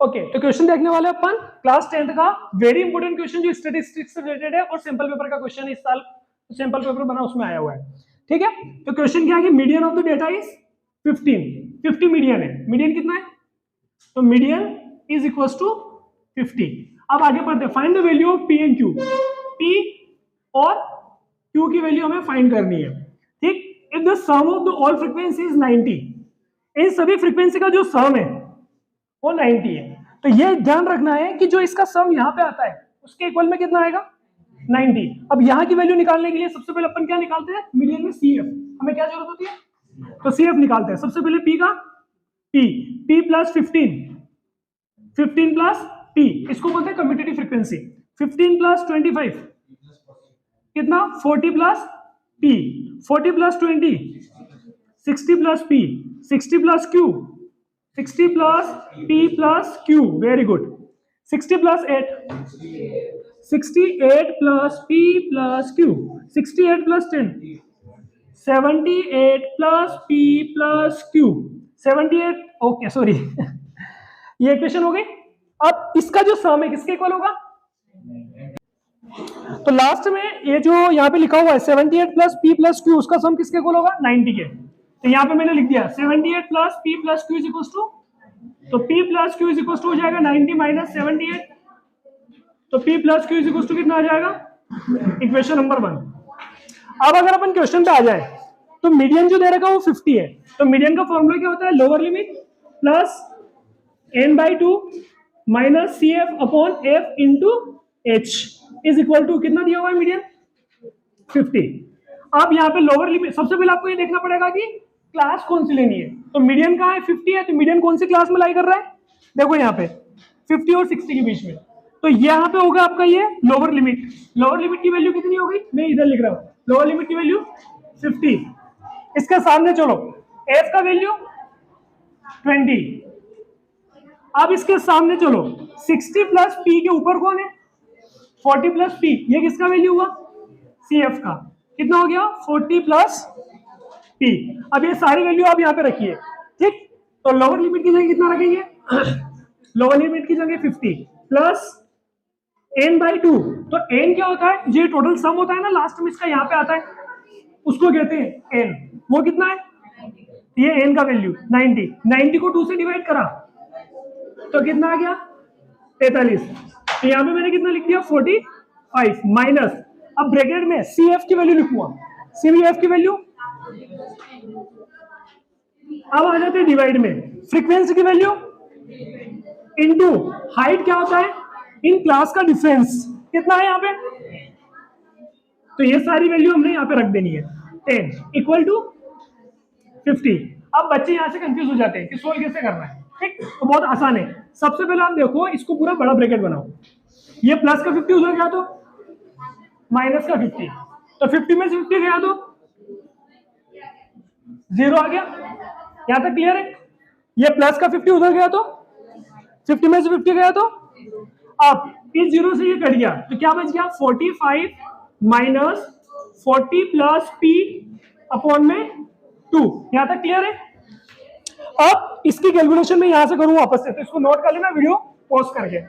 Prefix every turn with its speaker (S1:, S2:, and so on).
S1: Okay, तो question देखने वाले अपन क्लास 10th का वेरी इंपॉर्टेंट क्वेश्चन जो स्टैटिस्टिक्स से रिलेटेड है और सिंपल पेपर का क्वेश्चन इस साल सिंपल पेपर बना उसमें आया हुआ है। ठीक है, तो क्वेश्चन क्या है कि median of the data is 50 median है। मीडियन कितना है? तो मीडियन इज इक्वल टू 50। अब आगे बढ़ते हैं, find the value of P and Q. P और क्यू की वैल्यू हमें फाइंड करनी है। ठीक, if the sum of the all frequency is 90, इन सभी फ्रीक्वेंसी का जो सम है वो 90 है। तो ये ध्यान रखना है कि जो इसका सम यहाँ पे आता है उसके इक्वल में कितना आएगा? 90। अब यहाँ की वैल्यू निकालने के लिए सबसे पहले अपन क्या निकालते हैं? मीडियन में सी एफ। हमें क्या जरूरत होती है? तो सी एफ निकालते हैं। सबसे पहले पी का पी प्लस 15 प्लस पी, इसको बोलते हैं कम्यूटेटिव फ्रीक्वेंसी। 15 प्लस 25 कितना? 40 plus P, 40 plus 20 60 plus P, 60 plus Q, 60 plus P plus Q, very good. 60 plus 8, 68 plus P plus Q, 68 plus 10, 78 plus P plus Q, 78। Okay sorry ये equation हो गई। अब इसका जो सम है किसके इक्वल होगा? तो लास्ट में ये जो यहाँ पे लिखा हुआ है 78 प्लस P प्लस Q, उसका सम किसके इक्वल होगा? 90 के। तो यहाँ पे मैंने लिख दिया 78 plus P plus Q is equal to, तो P plus Q is equal to हो जाएगा 90 माइनस 78। तो P plus Q is equal to कितना आ जाएगा? Equation number 1। अब अगर अपन क्वेश्चन पे आ जाए तो मीडियन जो दे रखा है वो 50 है। तो मीडियन का फॉर्मूला क्या होता है? Lower limit plus n/2 minus C F upon F into H is equal to कितना दिया हुआ है? मीडियन 50। अब यहाँ पे लोअर लिमिट, सबसे पहले आपको ये देखना पड़ेगा कि क्लास कौन सी लेनी है। तो मीडियन कहाँ है? 50 है, तो मीडियन कौन सी क्लास में लाई कर रहा है? देखो यहाँ पे 50 और 60 के बीच में। तो यहाँ पे होगा आपका ये लोअर लिमिट। लोअर लिमिट की वैल्यू कितनी हो गई? मैं इधर लिख रहा हूँ, लोअर लिमिट की वैल्यू 50। इसके सामने चलो, एफ का वैल्यू 20। अब इसके सामने चलो 60 प्लस पी के ऊपर कौन है? 40 प्लस पी, ये किसका वैल्यू हुआ? सी एफ का। कितना हो गया? 40 प्लस पी। अब ये सारी वैल्यू आप यहाँ पे रखिए। ठीक, तो लोअर लिमिट की जगह कितना रखेंगे? लोअर लिमिट की जगह 50 प्लस n/2। तो n क्या होता है? ये टोटल सम होता है ना, लास्ट में इसका यहाँ पे आता है, उसको कहते हैं n। वो कितना है? ये n का वैल्यू 90। 90 को 2 से डिवाइड करा तो कितना आ गया? 43। तो यहाँ पे मैंने कितना लिख दिया? 45 माइनस, अब ब्रैकेट में सी एफ की वैल्यू लिखूंगा। सी एफ की वैल्यू, अब आ जाते हैं डिवाइड में, फ्रीक्वेंसी की वैल्यू इनटू हाइट क्या होता है? इन क्लास का डिफरेंस कितना है यहाँ पे? तो ये सारी वैल्यू हमने यहाँ पे रख देनी है। 10 इक्वल टू 50। अब बच्चे यहाँ से कंफ्यूज हो जाते हैं कि सोल्व कैसे करना है। ठीक, तो बहुत आसान है। सबसे पहले आप देखो, इसको पूरा बड़ा ब्रैकेट बनाओ। ये प्लस का 50 उधर गया तो माइनस का 50, तो 50 में से 50 गया तो 0 आ गया। यहाँ तक क्लियर है? ये प्लस का 50 उधर गया तो 50 में से 50 गया तो, अब इस 0 से ये कट गया तो क्या बच गया? 45 माइनस 40 प्लस पी अपॉन में 2। यहाँ तक क्लियर है? अब इसकी कैलकुलेशन में यहाँ से करूँ वापस से, तो इसको नोट कर लेना वीडियो पॉज करके।